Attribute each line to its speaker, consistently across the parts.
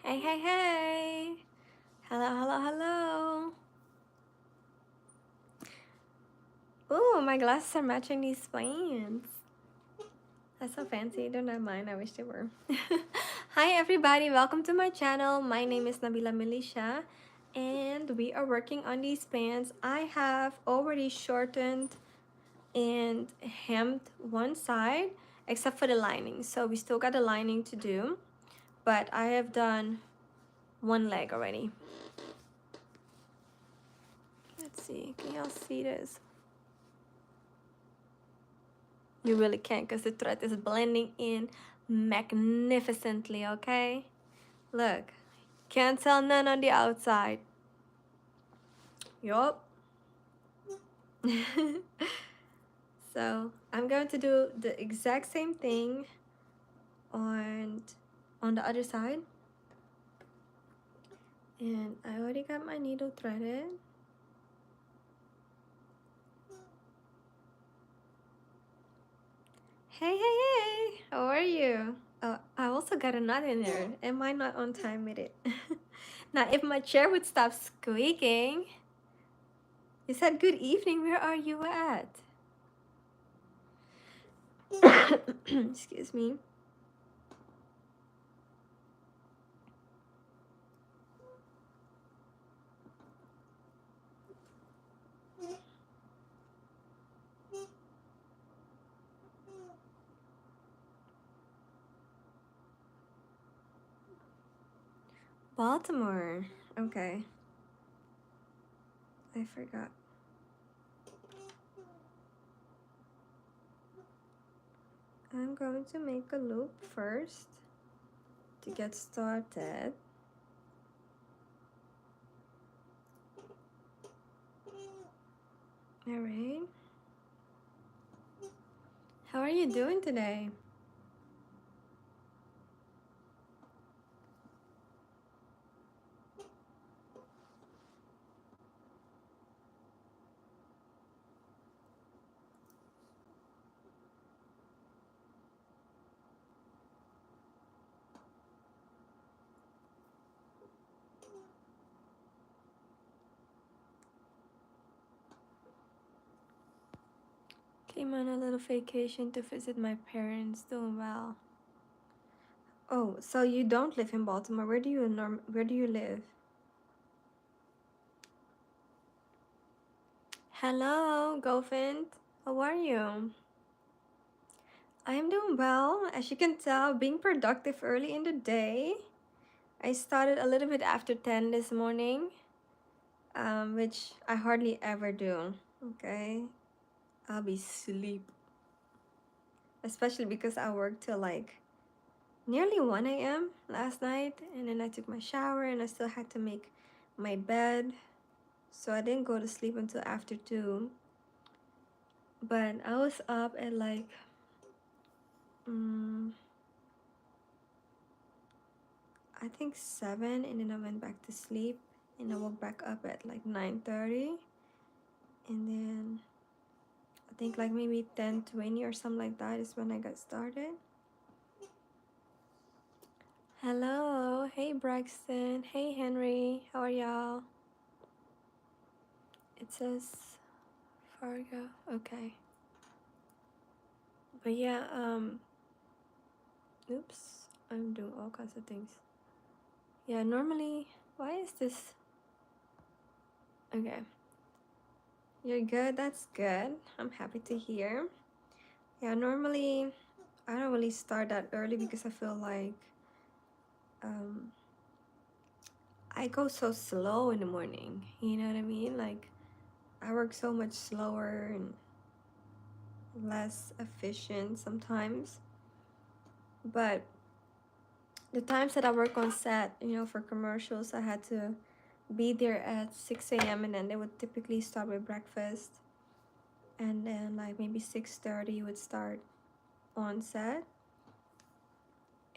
Speaker 1: Hey, hey, hey. Hello, hello, hello. Ooh, my glasses are matching these plants. That's so fancy. Don't have mine. I wish they were. Hi, everybody. Welcome to my channel. My name is Nabila Milicia, and we are working on these pants. I have already shortened and hemmed one side, except for the lining. So we still got the lining to do, but I have done one leg already. Let's see. Can y'all see this? You really can't because the thread is blending in magnificently, okay? Look, can't tell none on the outside. Yup. So I'm going to do the exact same thing on the other side. And I already got my needle threaded. Hey, hey, hey, how are you? Oh, I also got a knot in there. Am I not on time with it? Now, if my chair would stop squeaking. You said good evening. Where are you at? Excuse me. Baltimore. Okay. I forgot. I'm going to make a loop first to get started. All right. How are you doing today? Came on a little vacation to visit my parents. Doing well. Oh, so you don't live in Baltimore. Where do you live? Hello, Govind. How are you? I'm doing well. As you can tell, being productive early in the day. I started a little bit after 10 this morning, which I hardly ever do. Okay, I'll be asleep. Especially because I worked till like nearly 1 a.m. last night, and then I took my shower and I still had to make my bed. So I didn't go to sleep until after 2. But I was up at like I think 7, and then I went back to sleep, and I woke back up at like 9:30, and then I think like maybe 10:20 or something like that is when I got started. Hello, hey Braxton, hey Henry, how are y'all? It says Fargo, okay. But yeah, oops, I'm doing all kinds of things. Yeah, normally, why is this? Okay, you're good, that's good. I'm happy to hear. Yeah, normally I don't really start that early because I feel like I go so slow in the morning. You know what I mean? Like I work so much slower and less efficient sometimes. But the times that I work on set, for commercials, I had to be there at 6 a.m. and then they would typically start with breakfast. And then like maybe 6:30 would start on set.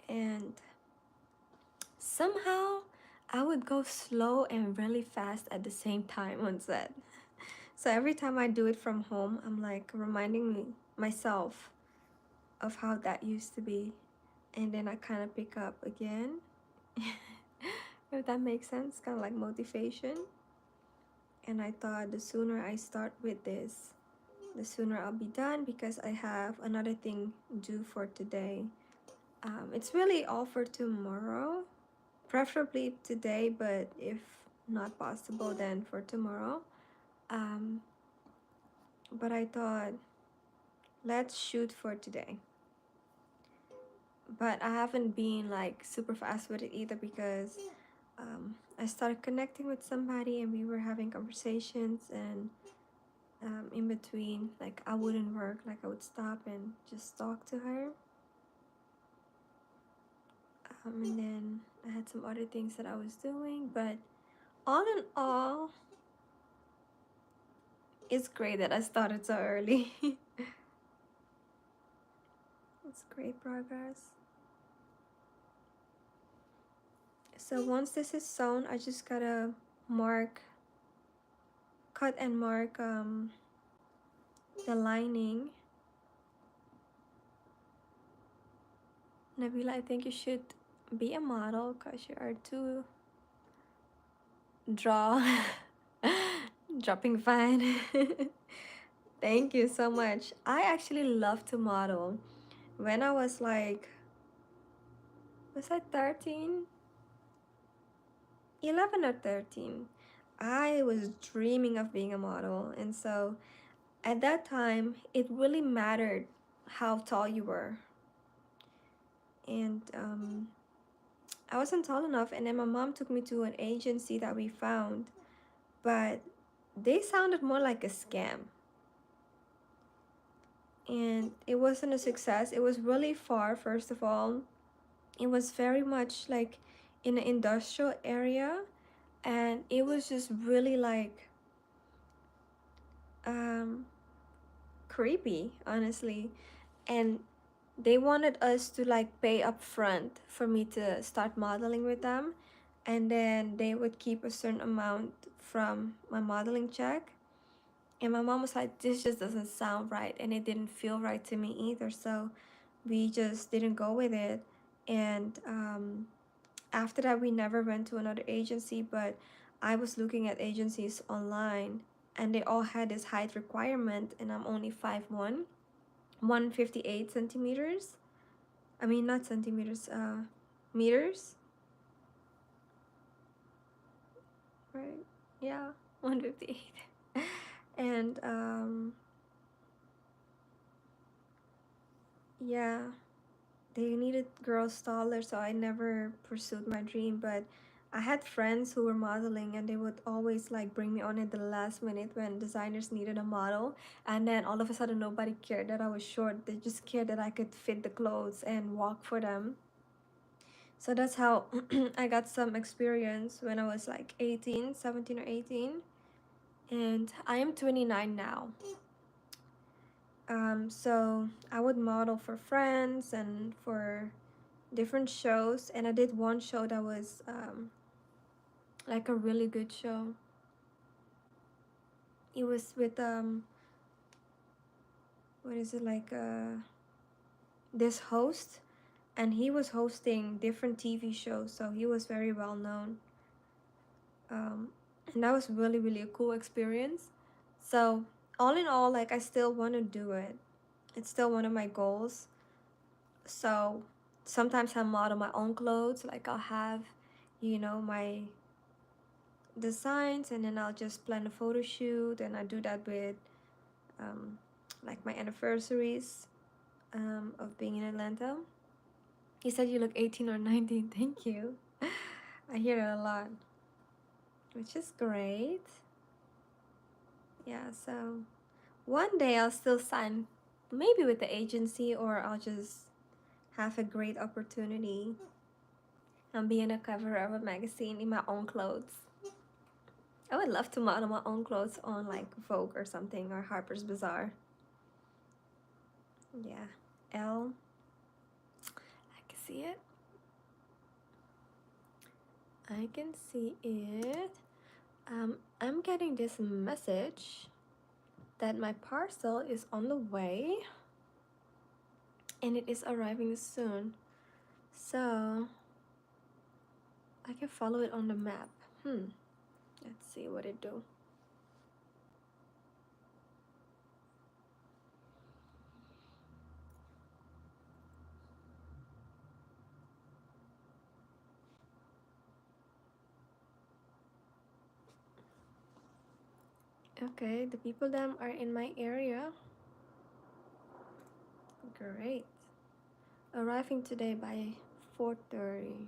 Speaker 1: And somehow I would go slow and really fast at the same time on set. So every time I do it from home, I'm like reminding myself of how that used to be. And then I kind of pick up again. if that makes sense, kind of like motivation. And I thought the sooner I start with this, the sooner I'll be done because I have another thing due for today. It's really all for tomorrow, preferably today, but if not possible, then for tomorrow. Um, but I thought, let's shoot for today. But I haven't been like super fast with it either because I started connecting with somebody and we were having conversations, and in between, like I wouldn't work, like I would stop and just talk to her. And then I had some other things that I was doing, but all in all, it's great that I started so early. It's great progress. So once this is sewn, I just gotta mark, cut and mark the lining. Nabila, I think you should be a model because you are too draw dropping fine. Thank you so much. I actually love to model. When I was like, was I 13? 11 or 13. I was dreaming of being a model. And so at that time, it really mattered how tall you were. And I wasn't tall enough. And then my mom took me to an agency that we found, but they sounded more like a scam. And it wasn't a success. It was really far, first of all. It was very much like in an industrial area, and it was just really like um creepy, honestly. And they wanted us to like pay up front for me to start modeling with them, and then they would keep a certain amount from my modeling check. And my mom was like, this just doesn't sound right, and it didn't feel right to me either, so we just didn't go with it. And after that, we never went to another agency, but I was looking at agencies online, and they all had this height requirement, and I'm only 5'1", 158 centimeters. I mean, not centimeters, meters, right? Yeah, 158. And yeah, they needed girls taller, so I never pursued my dream. But I had friends who were modeling, and they would always like bring me on at the last minute when designers needed a model. And then all of a sudden, nobody cared that I was short. They just cared that I could fit the clothes and walk for them. So that's how I got some experience when I was like 18, 17 or 18. And I am 29 now. So I would model for friends and for different shows. And I did one show that was like a really good show. It was with, what is it, like this host. And he was hosting different TV shows. So he was very well known. And that was really, really a cool experience. So all in all, like I still want to do it. It's still one of my goals. So sometimes I model my own clothes. Like I'll have, my designs, and then I'll just plan a photo shoot, and I do that with like my anniversaries of being in Atlanta. He said you look 18 or 19. Thank you. I hear it a lot, which is great. Yeah, so one day I'll still sign, maybe with the agency, or I'll just have a great opportunity and be in a cover of a magazine in my own clothes. I would love to model my own clothes on like Vogue or something, or Harper's Bazaar. Yeah, L. I can see it. I can see it. I'm getting this message that my parcel is on the way and it is arriving soon. So I can follow it on the map. Let's see what it do. Okay, the people them are in my area. Great. Arriving today by 4:30.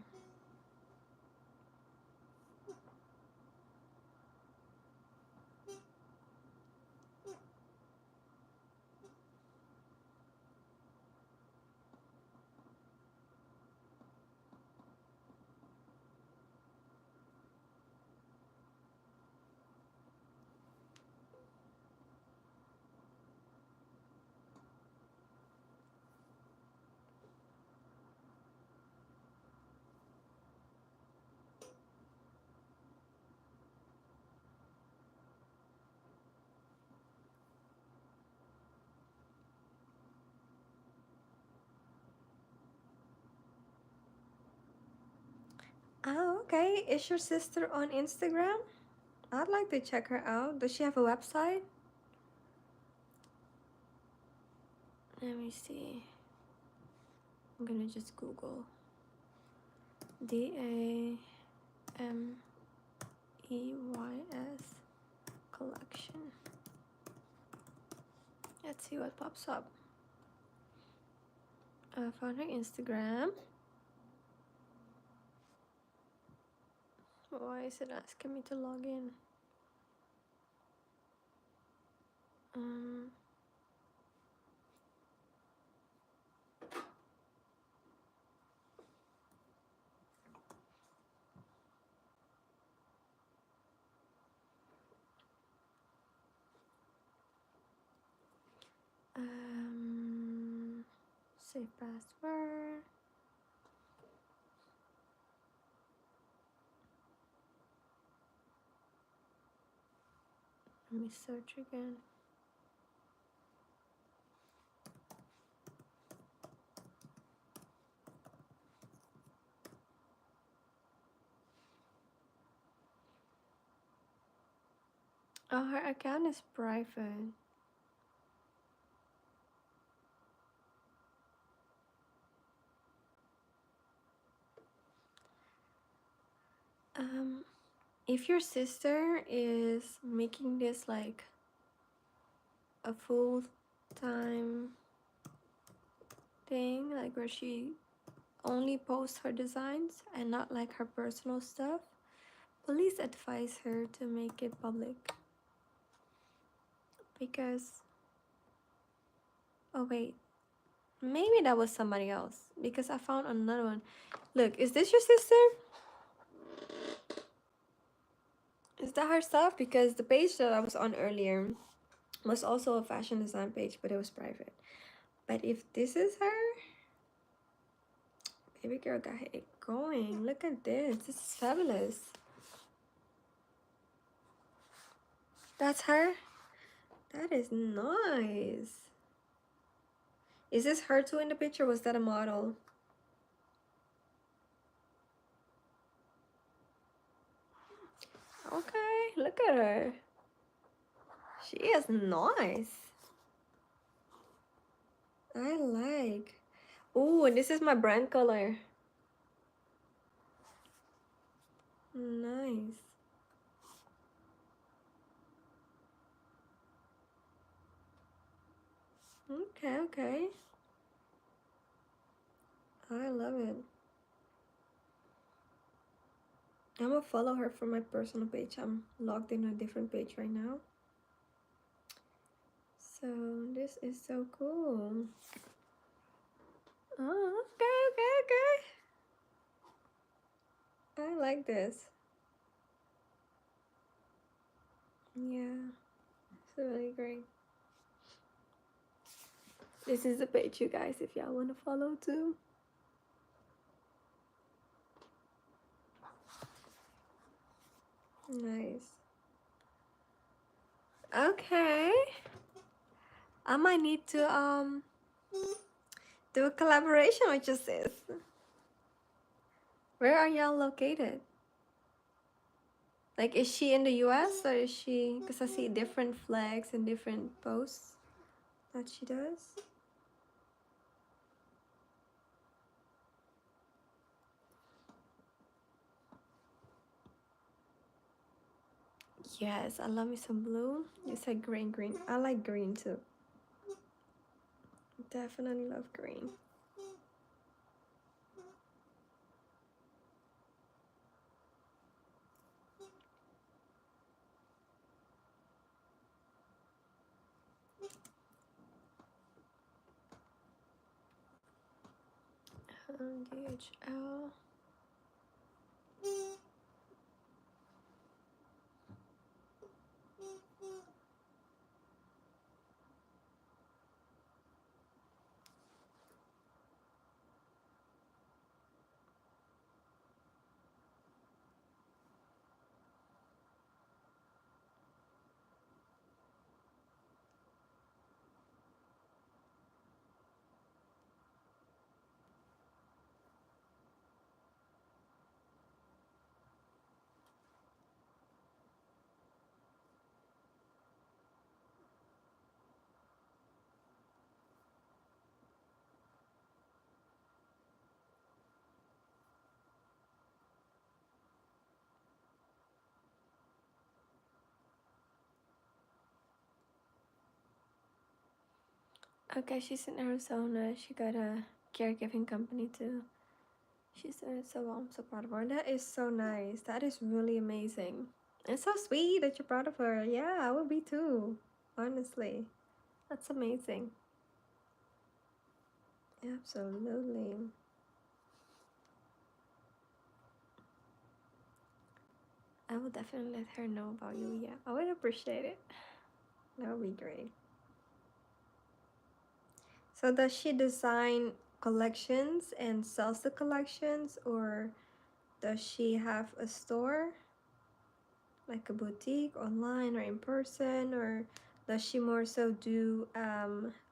Speaker 1: Oh, okay. Is your sister on Instagram? I'd like to check her out. Does she have a website? Let me see. I'm gonna just Google DAMEYS collection. Let's see what pops up. I found her Instagram. Why is it asking me to log in? Um, save password. Let me search again. Oh, her account is private. If your sister is making this like a full-time thing, like where she only posts her designs and not like her personal stuff, please advise her to make it public. Because, oh wait, maybe that was somebody else, because I found another one. Look, is this your sister? Is that her stuff? Because the page that I was on earlier was also a fashion design page, but it was private. But if this is her, baby girl got it going. Look at this. This is fabulous. That's her? That is nice. Is this her too in the picture? Was that a model? Okay, look at her. She is nice. I like. Oh, and this is my brand color. Nice. Okay, okay. I love it. I'm gonna follow her from my personal page. I'm logged in a different page right now. So this is so cool. Oh, okay. I like this. Yeah, it's really great. This is the page, you guys, if y'all want to follow too. Nice. Okay. I might need to do a collaboration with your sis. Where are y'all located? Like, is she in the US or is she? Because I see different flags and different posts that she does. Yes, I love me some blue. You said green, green. I like green too. Definitely love green. DHL. Okay, she's in Arizona. She got a caregiving company too. She's doing it so well. I'm so proud of her. That is so nice. That is really amazing. It's so sweet that you're proud of her. Yeah, I would be too. Honestly. That's amazing. Absolutely. I will definitely let her know about you. Yeah, I would appreciate it. That would be great. So does she design collections and sells the collections, or does she have a store, like a boutique online or in person, or does she more so do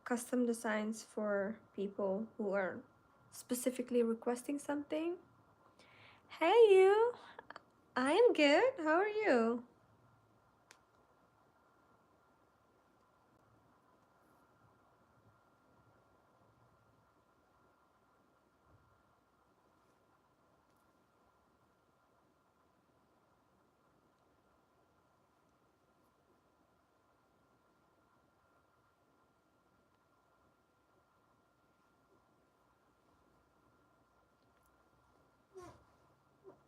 Speaker 1: custom designs for people who are specifically requesting something? Hey you, I am good. How are you?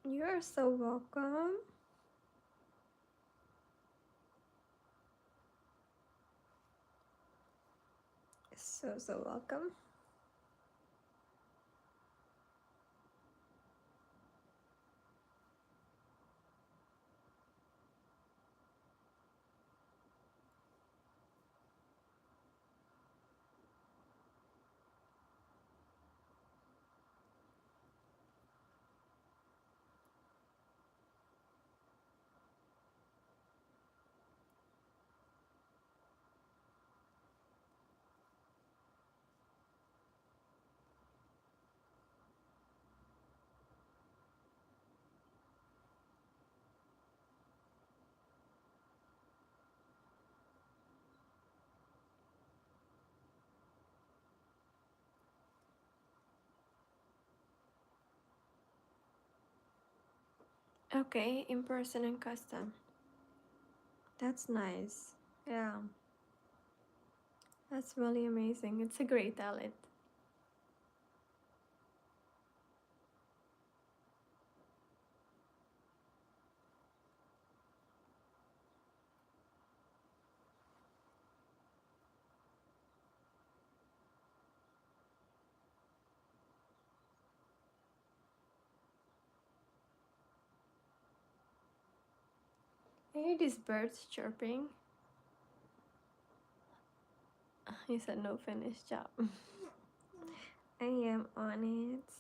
Speaker 1: You are so welcome. So welcome. Okay, in person and custom. That's nice. Yeah, that's really amazing. It's a great talent. I hear these birds chirping. You said no finished job. I am on it.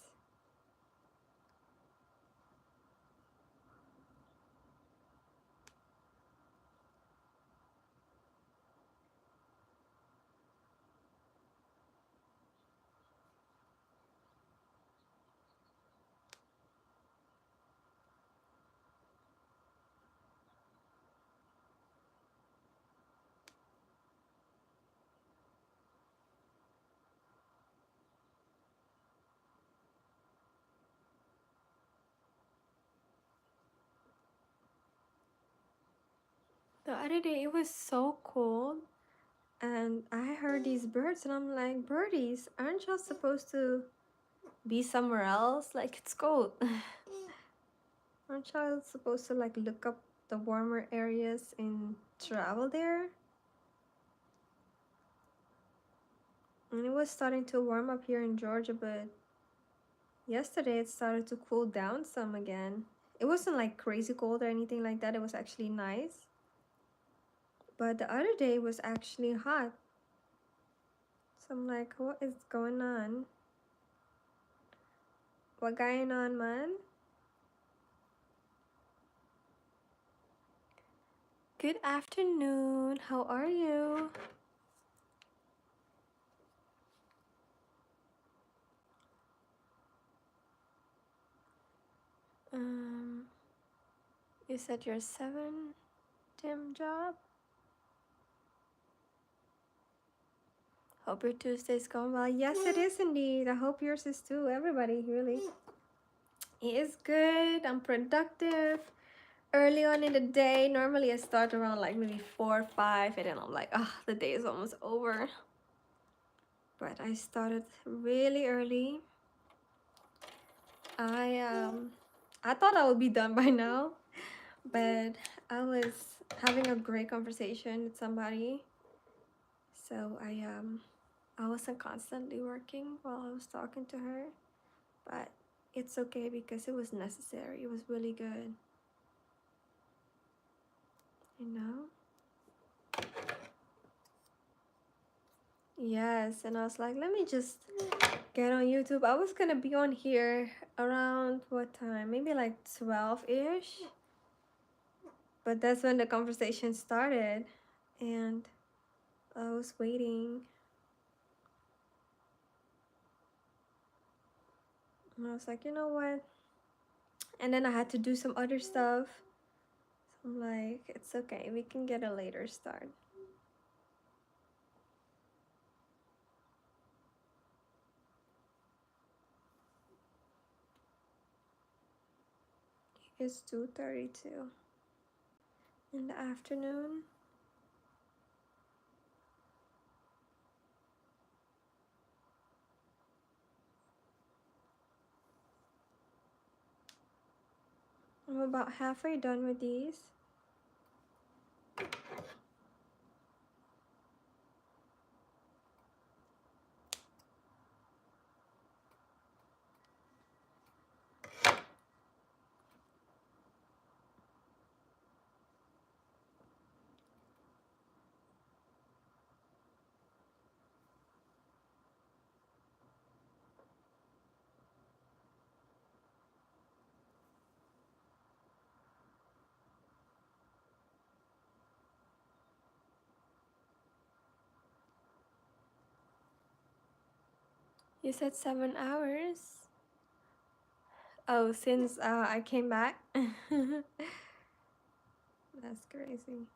Speaker 1: The other day it was so cold, and I heard these birds, and I'm like, birdies, aren't y'all supposed to be somewhere else? Like, it's cold. Aren't y'all supposed to like look up the warmer areas and travel there? And it was starting to warm up here in Georgia, but yesterday it started to cool down some again. It wasn't like crazy cold or anything like that. It was actually nice. But the other day was actually hot. So I'm like, what is going on? What going on, man? Good afternoon. How are you? Um, you said you're 7, Tim job? Hope your Tuesday's going well. Yes, it is indeed. I hope yours is too. Everybody, really. It is good. I'm productive. Early on in the day, normally I start around like maybe 4 or 5, and then I'm like, ah, the day is almost over. But I started really early. I thought I would be done by now, but I was having a great conversation with somebody, so I wasn't constantly working while I was talking to her, but it's okay because it was necessary. It was really good, you know. Yes, and I was like, let me just get on YouTube. I was gonna be on here around what time? Maybe like 12-ish. But that's when the conversation started, and I was waiting. And I was like, you know what? And then I had to do some other stuff. So I'm like, it's okay. We can get a later start. It's 2:32 in the afternoon. I'm about halfway done with these. You said 7 hours? Oh, since I came back? That's crazy.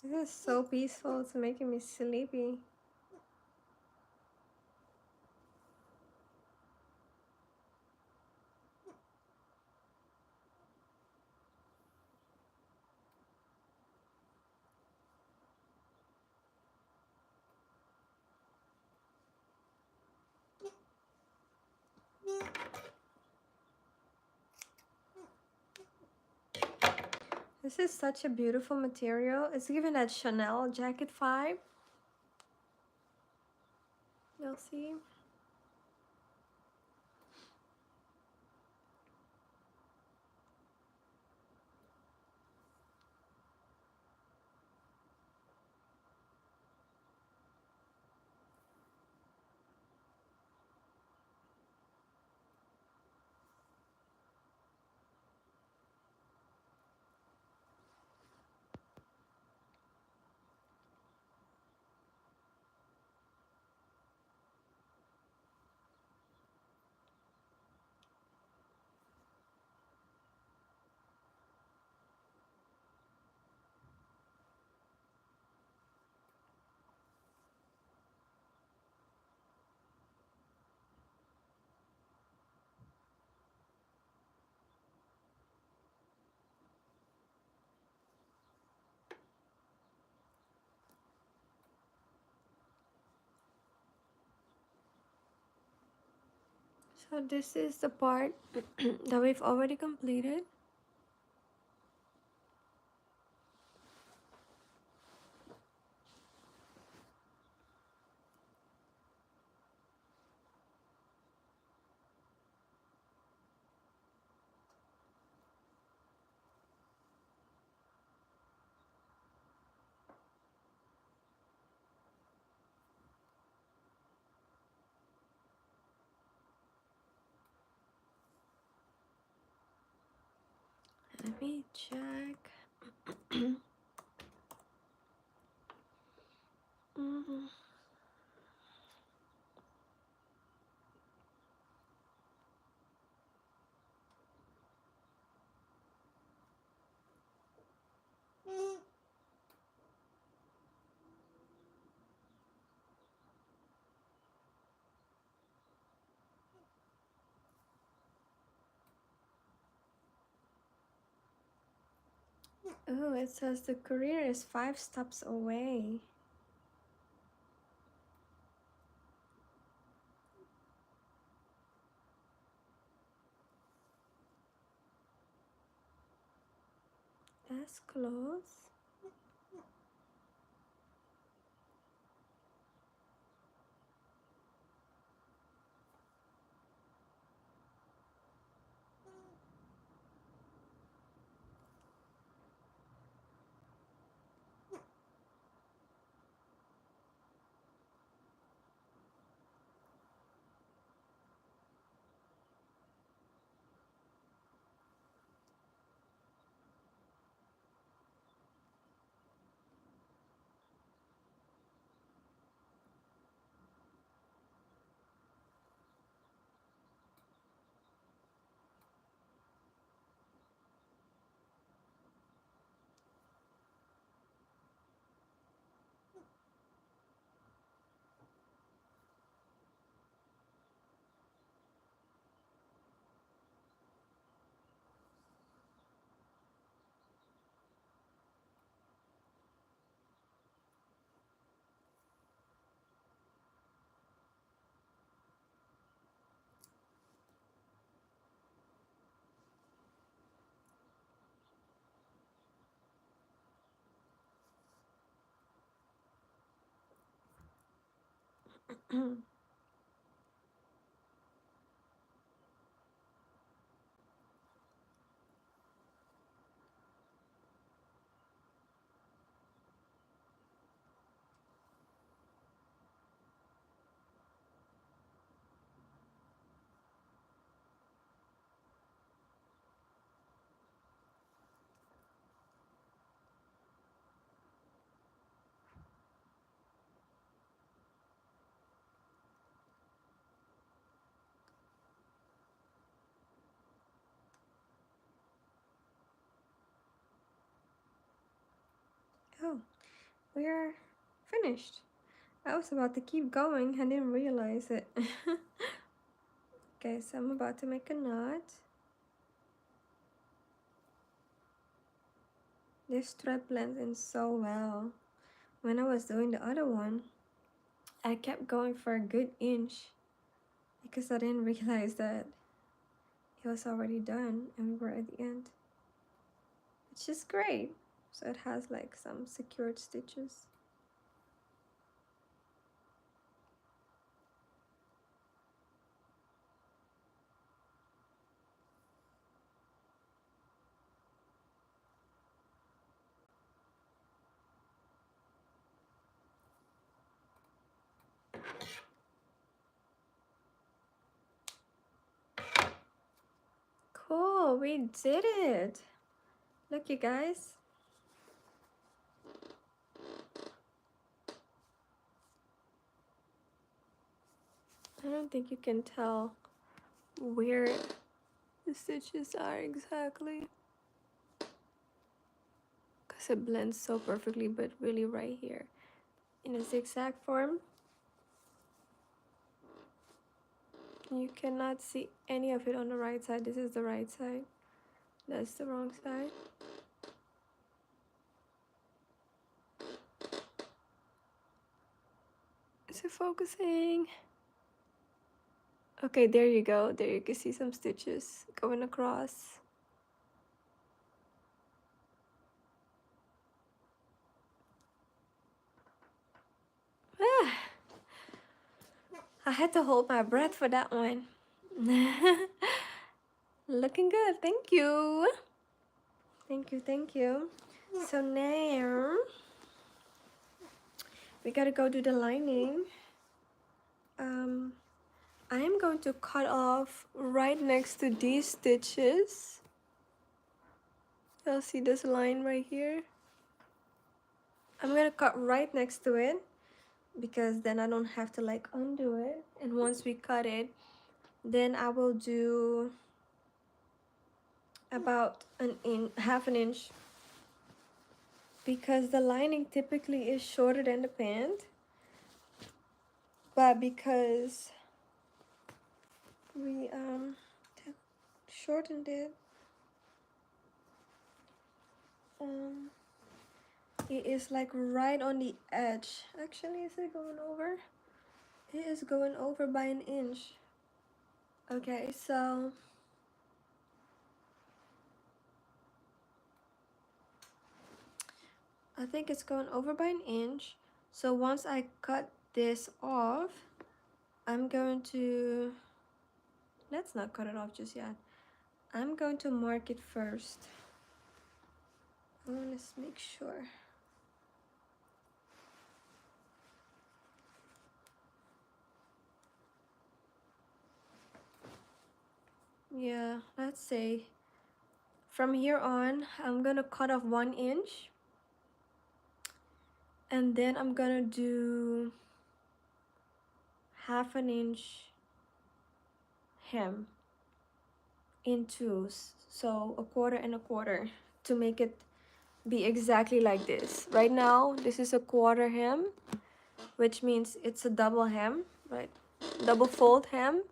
Speaker 1: This is so peaceful. It's making me sleepy. This is such a beautiful material. It's given that Chanel jacket vibe. You'll see. So this is the part that we've already completed. Let me check. Mhm. Oh, it says the courier is 5 stops away. That's close. Oh, we're finished. I was about to keep going, I didn't realize it. Okay, so I'm about to make a knot. This strap blends in so well. When I was doing the other one, I kept going for a good inch because I didn't realize that it was already done and we were at the end. which is great. So it has like some secured stitches. Cool, we did it. Look, you guys. I don't think you can tell where the stitches are exactly, because it blends so perfectly, but really right here in a zigzag form, you cannot see any of it on the right side. This is the right side, that's the wrong side. Is it focusing? Okay, there you go. There you can see some stitches going across. Ah, I had to hold my breath for that one. Looking good, thank you. Thank you, thank you. So now we gotta go do the lining. I am going to cut off right next to these stitches. You'll see this line right here. I'm gonna cut right next to it because then I don't have to like undo it. And once we cut it, then I will do about half an inch, because the lining typically is shorter than the pant, but because we shortened it, it is like right on the edge. Actually, is it going over? It is going over by an inch. Okay, so I think it's going over by an inch. So once I cut this off, I'm going to, let's not cut it off just yet. I'm going to mark it first. I want to make sure. Yeah, let's say from here on, I'm gonna cut off 1 inch, and then I'm gonna do half an inch hem in twos, so a quarter and a quarter, to make it be exactly like this. Right now, this is a quarter hem, which means it's a double hem, right? Double fold hem.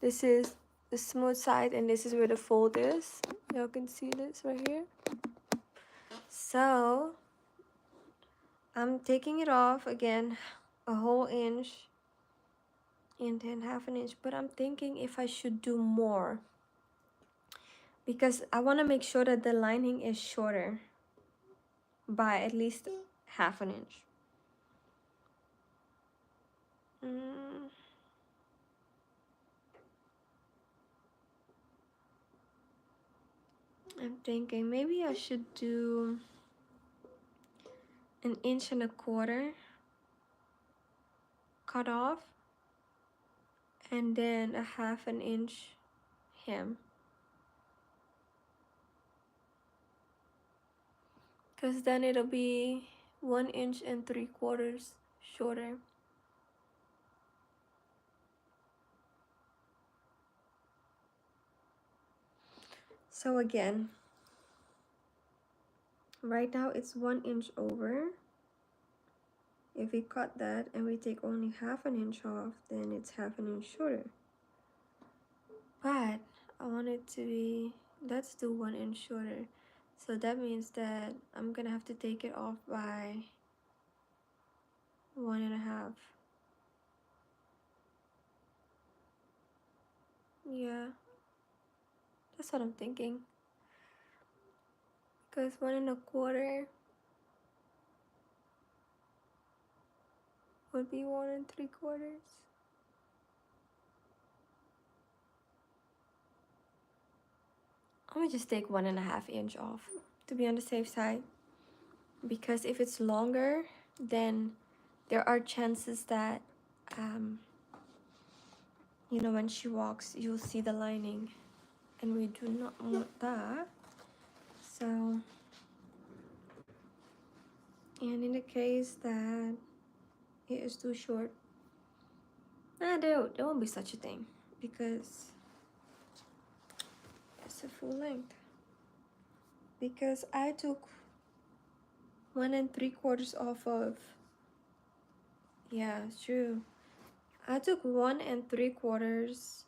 Speaker 1: This is the smooth side, and this is where the fold is. Y'all can see this right here. So I'm taking it off again, a whole inch and then half an inch, but I'm thinking if I should do more, because I want to make sure that the lining is shorter by at least half an inch. I'm thinking maybe I should do an inch and a quarter cut off, and then a half an inch hem, because then it'll be 1 inch and 3/4 shorter. So again, right now it's 1 inch over. If we cut that and we take only half an inch off, then it's half an inch shorter. But I want it to be, let's do 1 inch shorter. So that means that I'm gonna have to take it off by 1.5. Yeah, that's what I'm thinking. because 1 1/4 would be 1 3/4. I'm gonna just take 1.5 inch off to be on the safe side, because if it's longer, then there are chances that you know, when she walks, you'll see the lining, and we do not want that. So, and in the case that it is too short, there won't be such a thing, because it's a full length. Because I took 1 3/4 off of, yeah, it's true. I took 1 3/4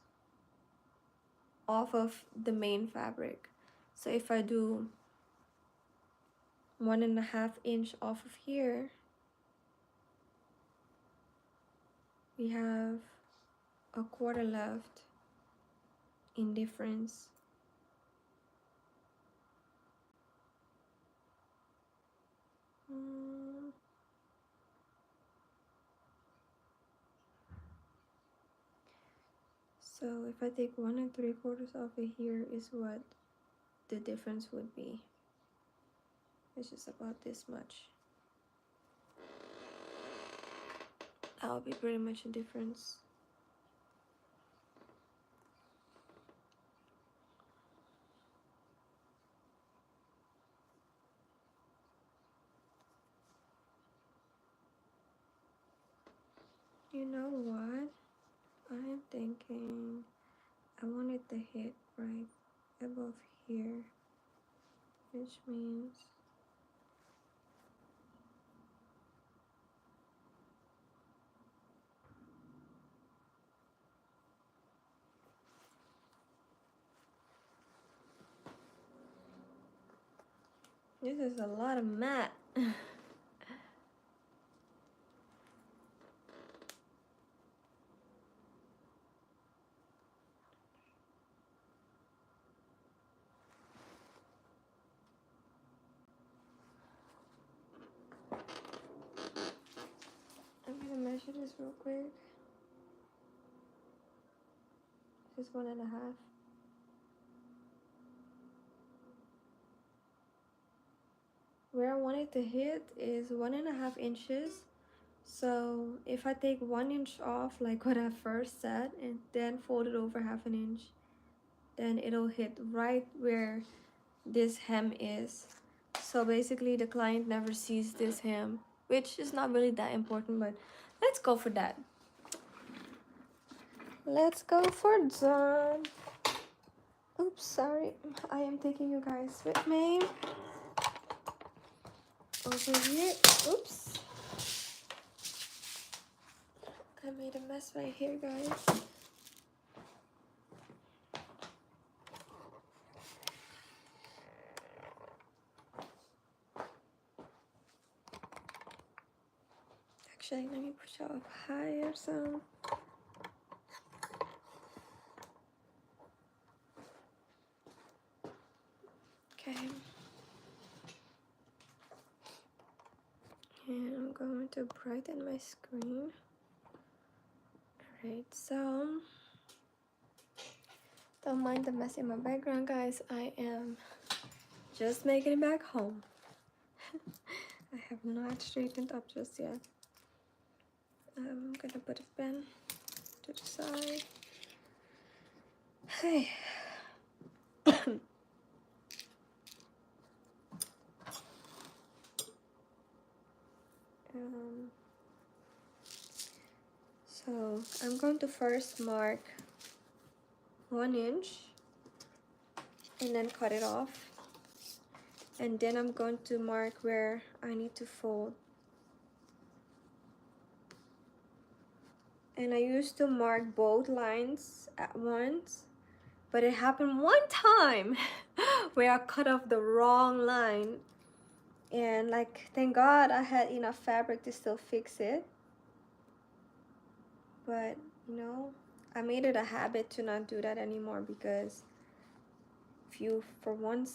Speaker 1: off of the main fabric. So if I do 1.5 inch off of here, we have 1/4 left in difference. So if I take 1 3/4 off of here, is what the difference would be. It's just about this much. That'll be pretty much a difference. You know what? I'm thinking I want it to hit right above here, which means this is a lot of mat. I'm gonna measure this real quick. This is 1.5. Where I want it to hit is 1.5 inches. So if I take 1 inch off, like what I first said, and then fold it over 1/2 inch, then it'll hit right where this hem is. So basically the client never sees this hem, which is not really that important, but let's go for that. Let's go for that. Oops, sorry. I am taking you guys with me. Over here. Oops. I made a mess right here, guys. Actually, let me push it up higher some. Okay. And I'm going to brighten my screen. Alright, so don't mind the mess in my background, guys. I am just making it back home. I have not straightened up just yet. I'm gonna put a pen to the side. Hey. So I'm going to first mark 1 inch and then cut it off, and then I'm going to mark where I need to fold. And I used to mark both lines at once, but it happened one time where I cut off the wrong line, and like, thank God I had enough fabric to still fix it. But you know, I made it a habit to not do that anymore, because If you for one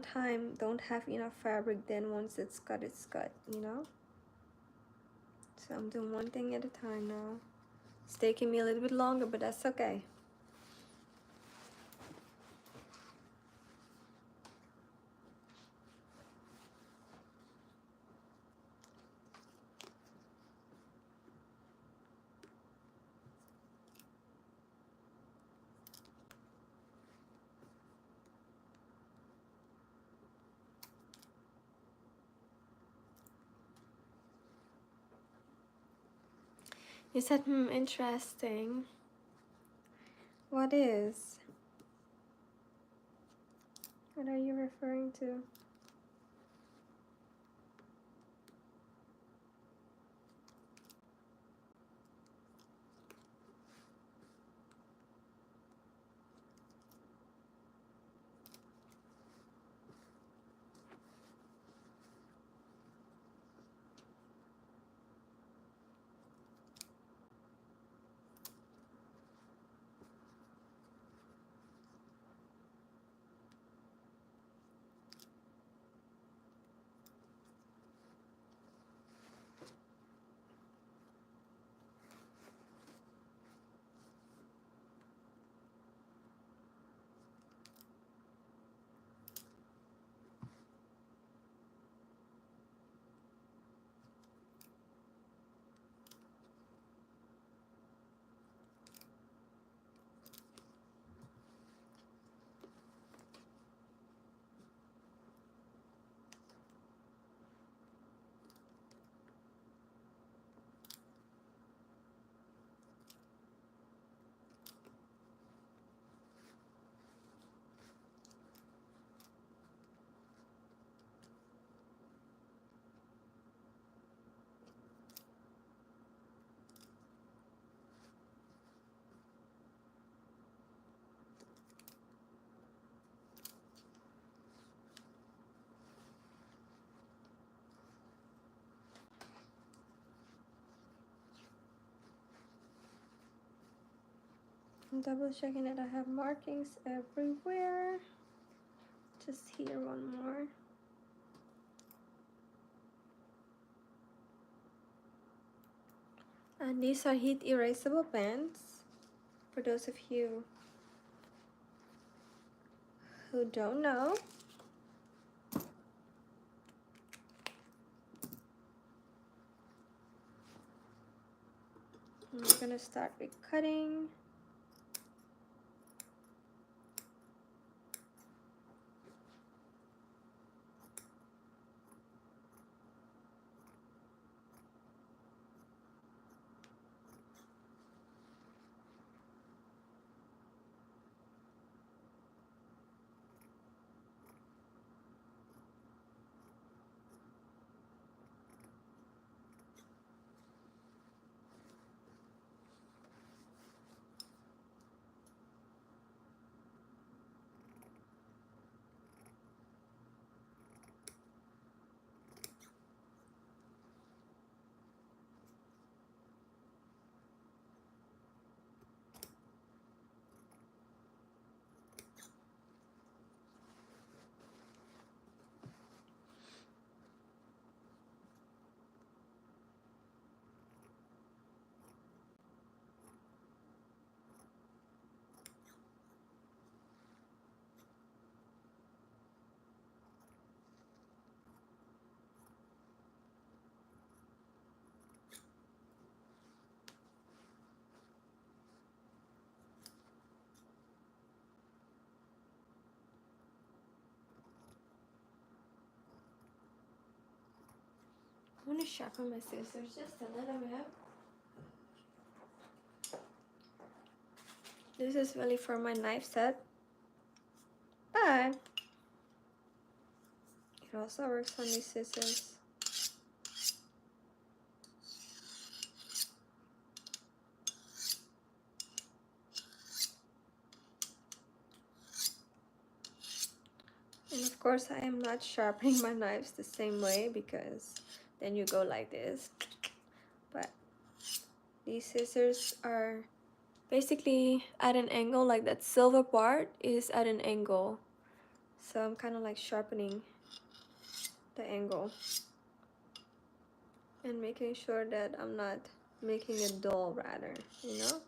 Speaker 1: time don't have enough fabric, then once it's cut, you know. So I'm doing one thing at a time now. It's taking me a little bit longer, but that's okay. You said, interesting. What is? What are you referring to? I'm double checking that I have markings everywhere. Just here one more. And these are heat erasable pens. For those of you who don't know, I'm gonna start with cutting. I want to sharpen my scissors just a little bit. This is really for my knife set, but it also works on these scissors. And of course I am not sharpening my knives the same way, because then you go like this. But these scissors are basically at an angle, like that silver part is at an angle. So I'm kind of like sharpening the angle and making sure that I'm not making it dull, rather, you know?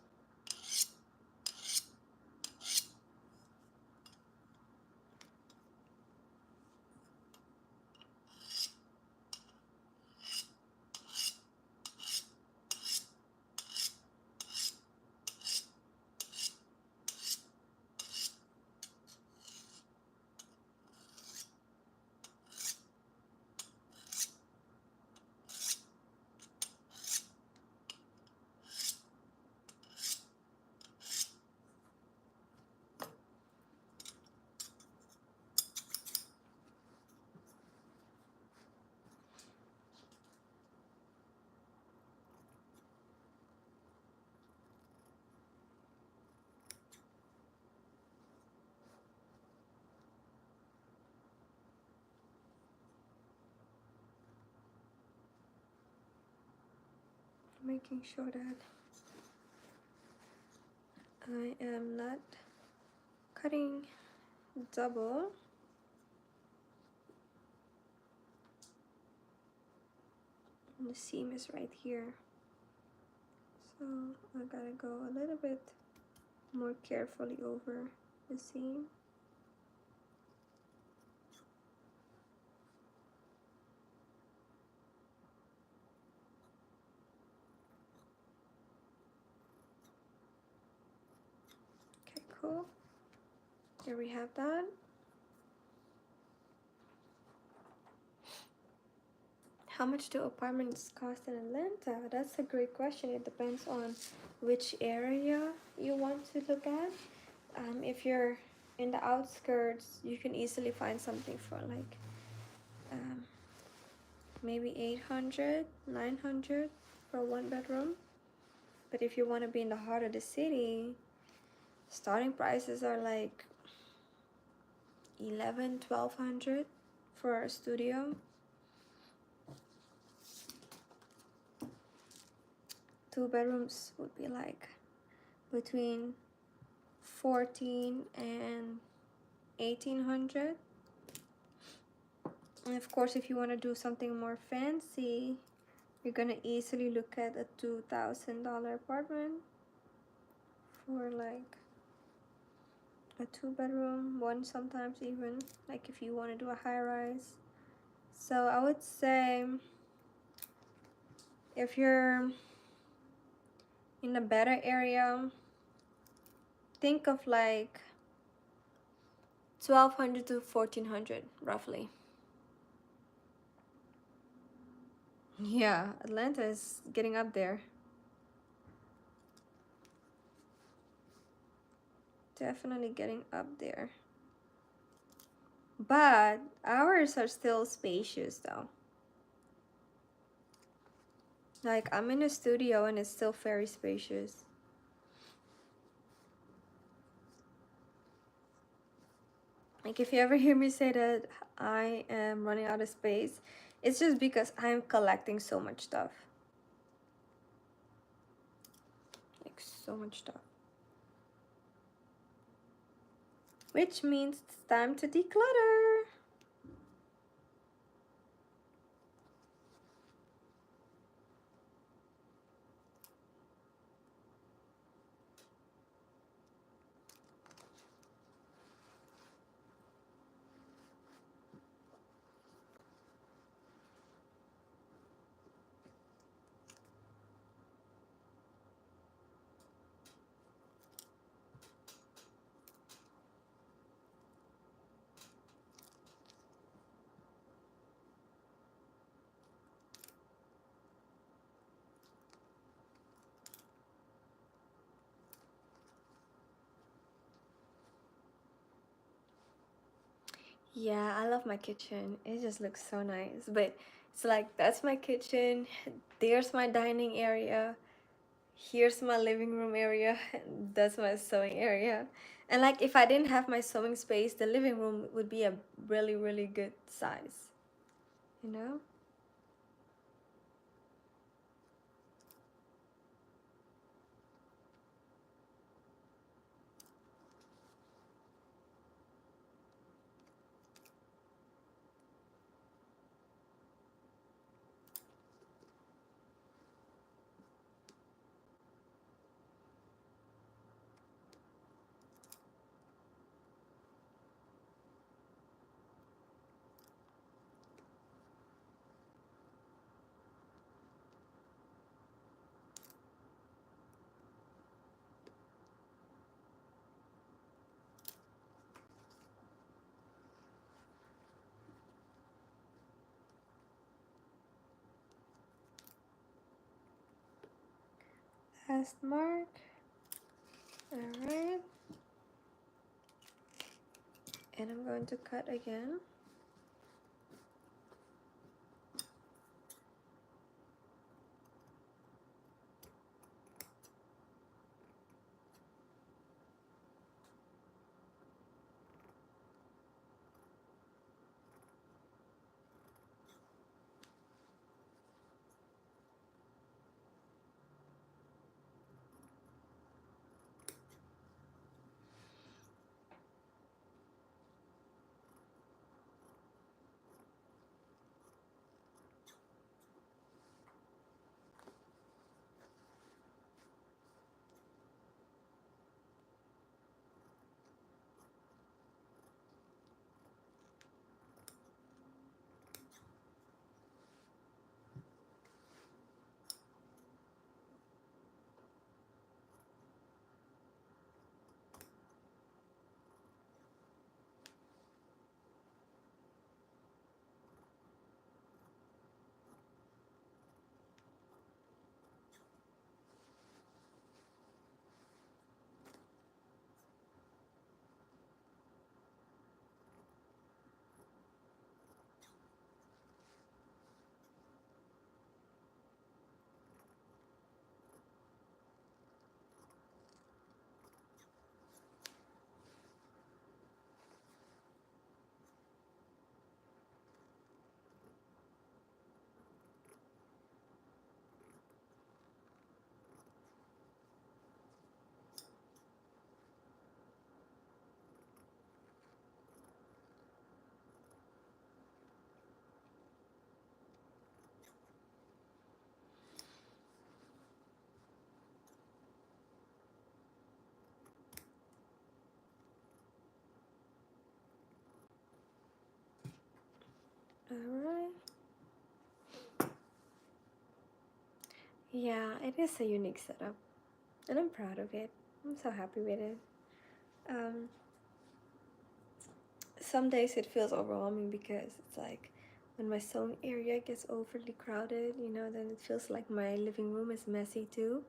Speaker 1: Making sure that I am not cutting double. And the seam is right here. So I gotta go a little bit more carefully over the seam. Okay, cool. There we have that. How much do apartments cost in Atlanta? That's a great question. It depends on which area you want to look at. If you're in the outskirts, you can easily find something for like maybe 800, 900 for a 1 bedroom. But if you want to be in the heart of the city, starting prices are like 11, 1200 for a studio. 2 bedrooms would be like between 14 and 1800. And of course, if you want to do something more fancy, you're gonna easily look at a $2,000 apartment for like a 2 bedroom, one sometimes even, like if you want to do a high rise. So I would say if you're in a better area, think of like 1200 to 1400 roughly. Yeah, Atlanta is getting up there. Definitely getting up there. But ours are still spacious though. Like I'm in a studio and it's still very spacious. Like if you ever hear me say that I am running out of space, it's just because I'm collecting so much stuff. Like so much stuff. Which means it's time to declutter. Yeah, I love my kitchen. It just looks so nice. But it's like that's my kitchen. There's my dining area. Here's my living room area. And that's my sewing area. And like if I didn't have my sewing space, the living room would be a really, really good size. You know? Last mark. Alright. And I'm going to cut again. Alright. Yeah, it is a unique setup. And I'm proud of it. I'm so happy with it. Um, some days it feels overwhelming because it's like when my sewing area gets overly crowded, then it feels like my living room is messy too.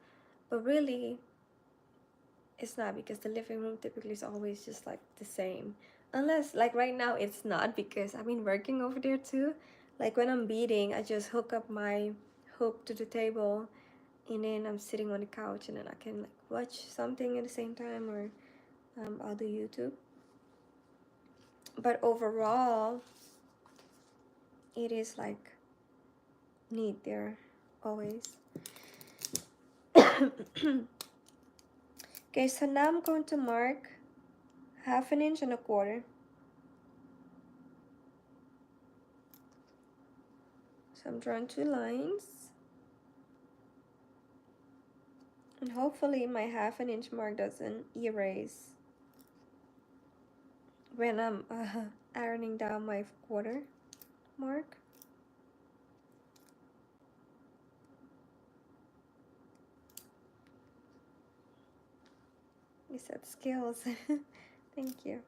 Speaker 1: But really, it's not, because the living room typically is always just like the same. Unless, like right now, it's not, because I've been working over there too. Like when I'm beading, I just hook up my hook to the table, and then I'm sitting on the couch, and then I can like watch something at the same time, or I'll do YouTube. But overall, it is like neat there always. Okay, so now I'm going to mark 1/2 inch and 1/4. So I'm drawing 2 lines, and hopefully my 1/2 inch mark doesn't erase when I'm ironing down my 1/4 mark. You said skills. Thank you.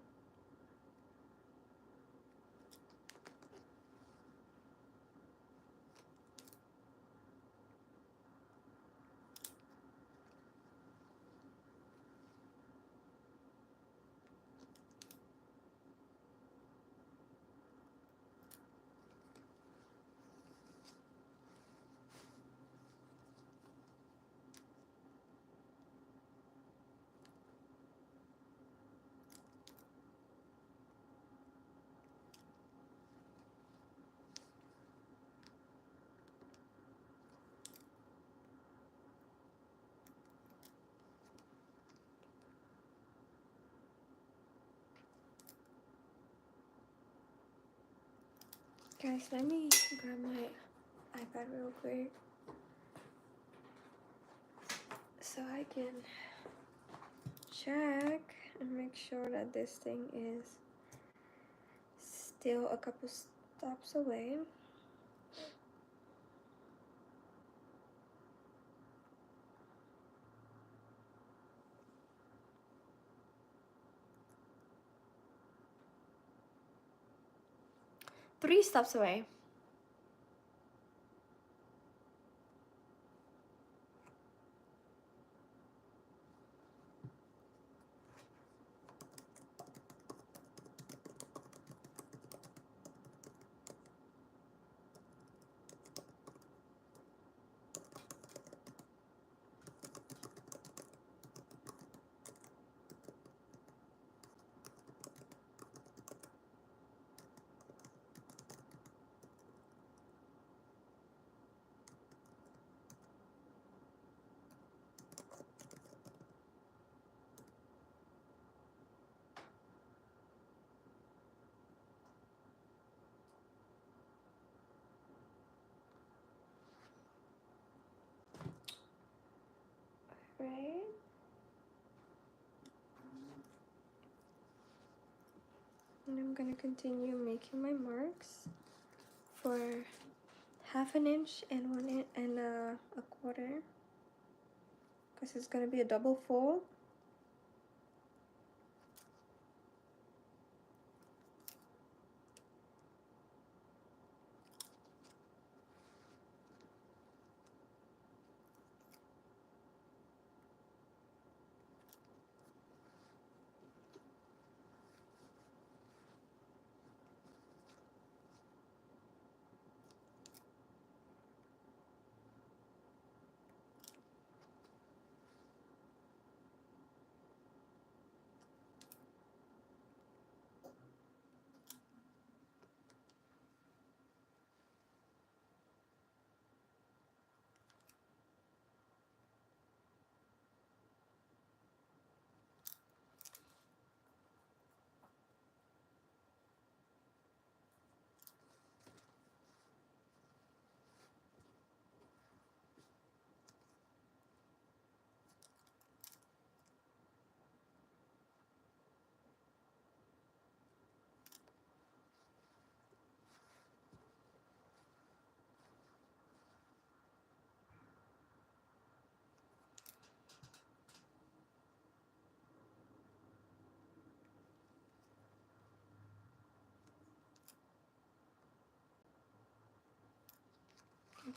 Speaker 1: Guys, let me grab my iPad real quick so I can check and make sure that this thing is still a couple stops away. Three stops away. gonna continue making my marks for 1/2 inch and 1 1/4, because it's gonna be a double fold.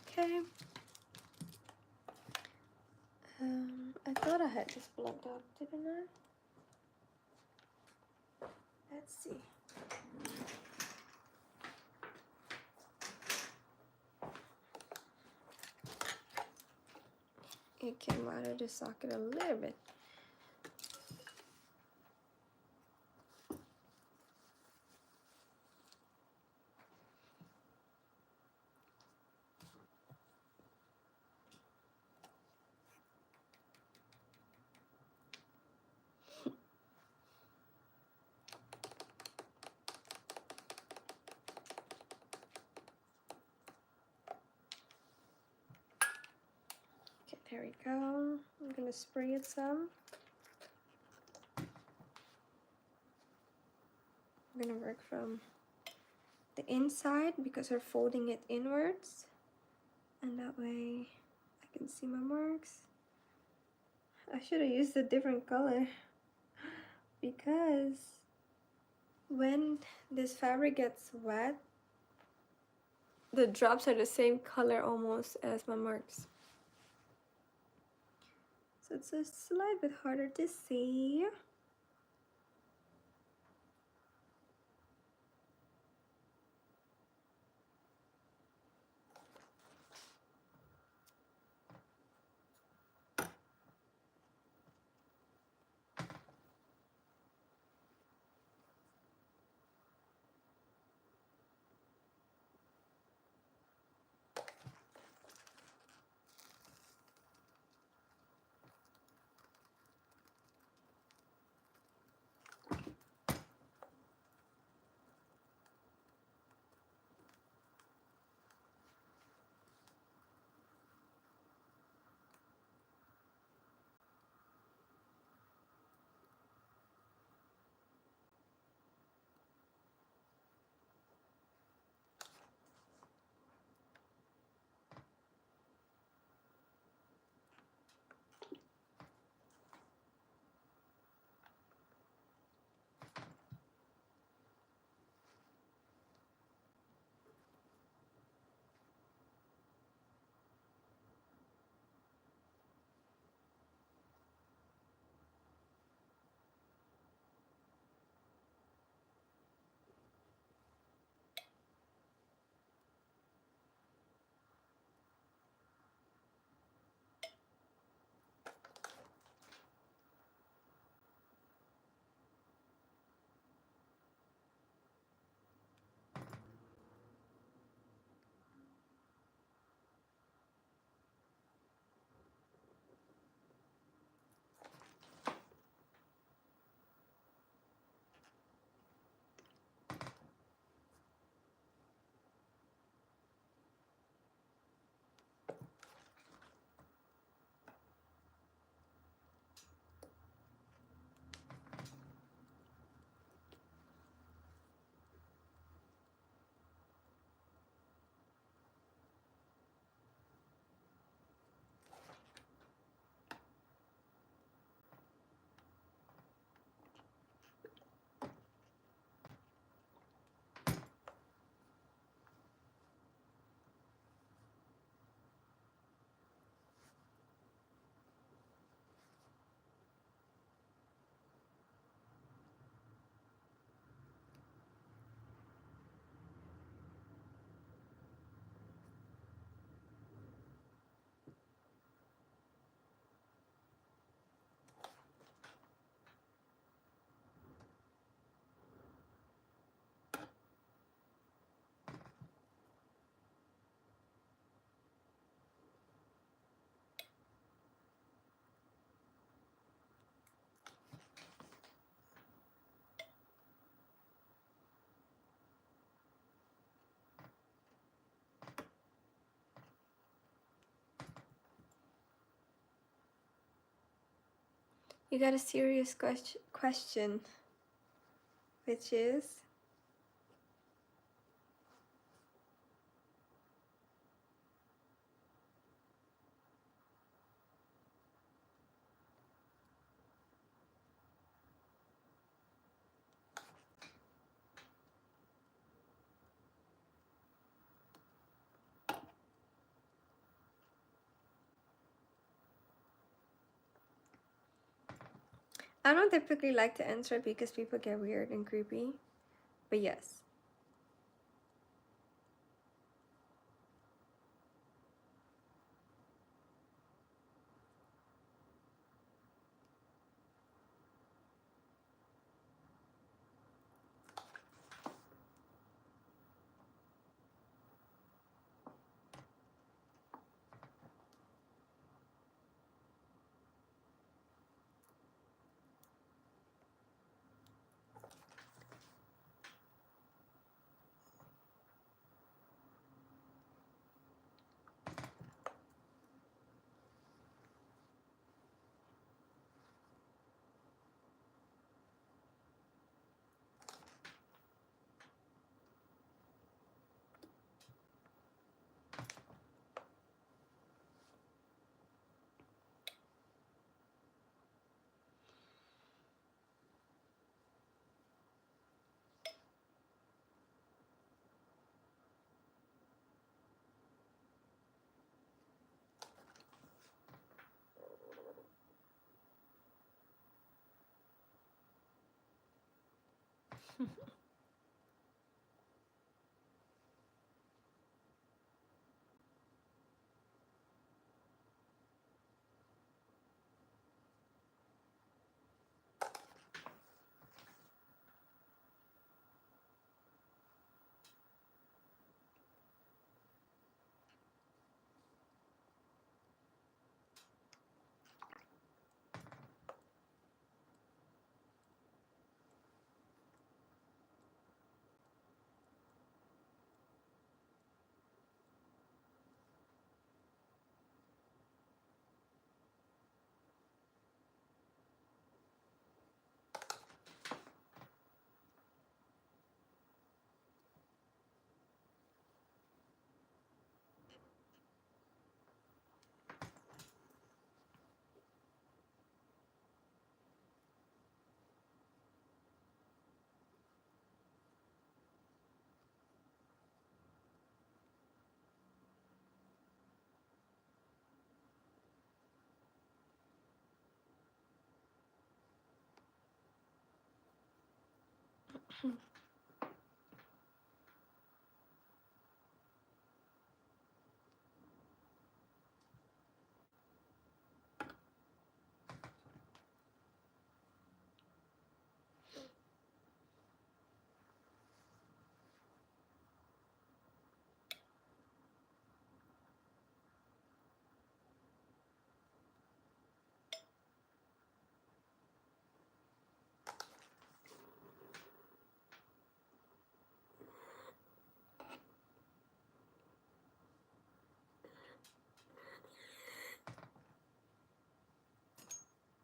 Speaker 1: Okay. I thought I had this blocked out, didn't I? Let's see. It came out of the socket a little bit. Okay, there we go. I'm gonna spray it some. I'm gonna work from the inside because we're folding it inwards, and that way I can see my marks. I should have used a different color, because when this fabric gets wet, the drops are the same color almost as my marks. So it's a slight bit harder to see. You got a serious question, which is, I don't typically like to answer because people get weird and creepy, but yes.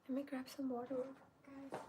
Speaker 1: Let me grab some water, guys.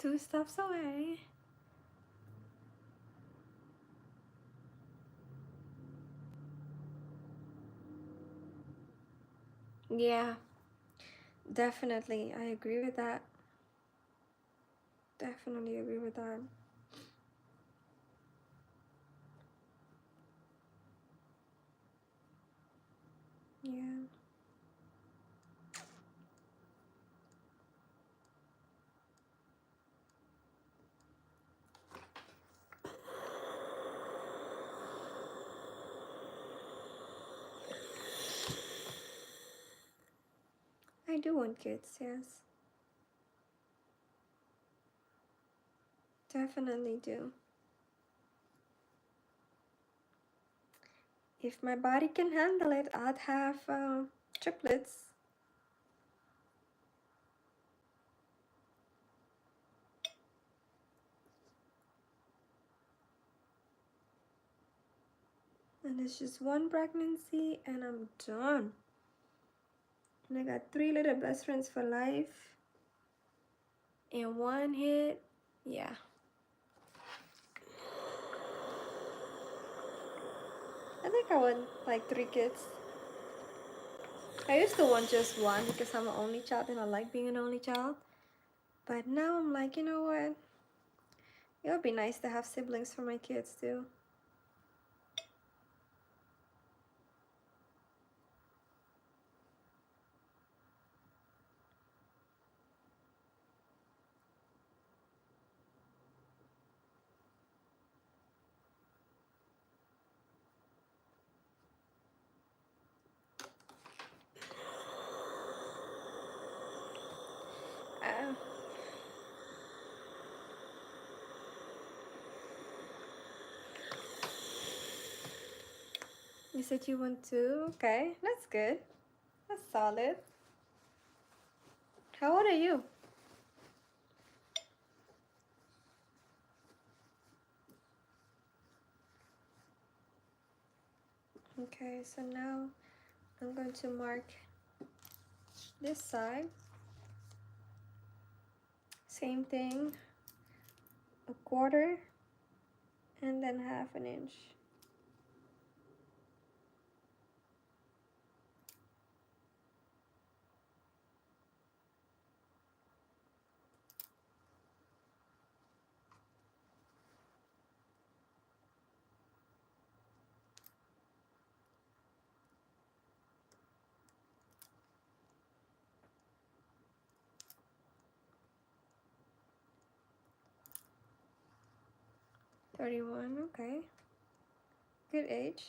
Speaker 1: 2 stops away. Yeah, definitely. I agree with that. Definitely agree with that. Yeah. I do want kids, yes. Definitely do. If my body can handle it, I'd have triplets. And it's just one pregnancy and I'm done. And I got 3 little best friends for life. In one hit, yeah. I think I want like 3 kids. I used to want just one because I'm an only child and I like being an only child. But now I'm like, you know what? It would be nice to have siblings for my kids too. Uh, you said you want 2? Okay, that's good. That's solid. How old are you? Okay, so now I'm going to mark this side. Same thing, a quarter and then half an inch. $31, okay. Good age.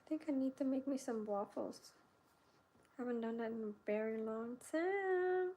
Speaker 1: I think I need to make me some waffles. Haven't done that in a very long time.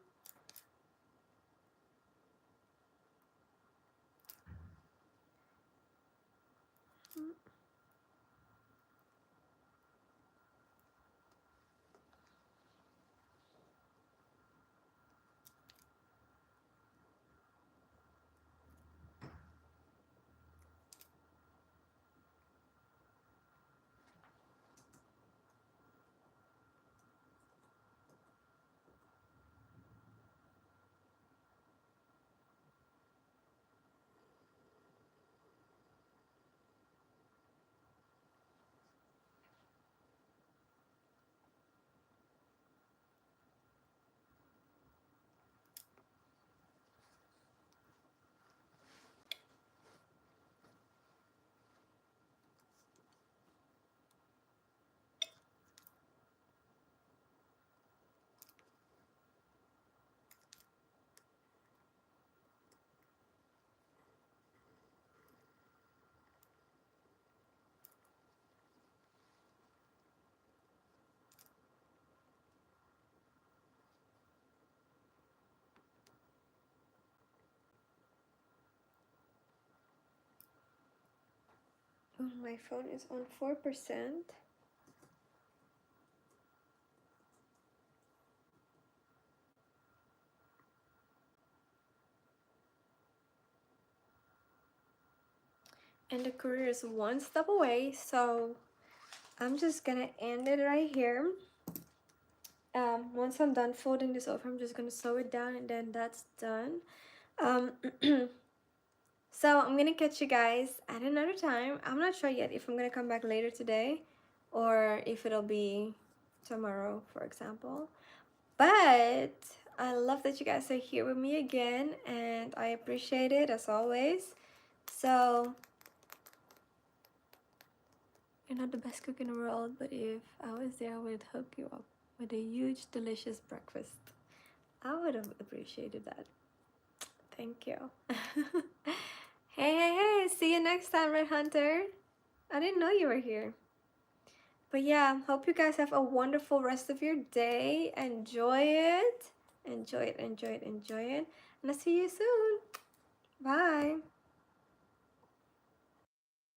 Speaker 1: Oh, my phone is on 4%. And the courier is one step away, so I'm just gonna end it right here. Once I'm done folding this over, I'm just gonna sew it down and then that's done. So I'm gonna catch you guys at another time. I'm not sure yet if I'm gonna come back later today or if it'll be tomorrow, for example. But I love that you guys are here with me again, and I appreciate it as always. So you're not the best cook in the world, but if I was there, I would hook you up with a huge, delicious breakfast. I would have appreciated that. Thank you. Hey, see you next time, Red Hunter. I didn't know you were here. But yeah, hope you guys have a wonderful rest of your day. Enjoy it. Enjoy it, enjoy it, enjoy it. And I'll see you soon. Bye.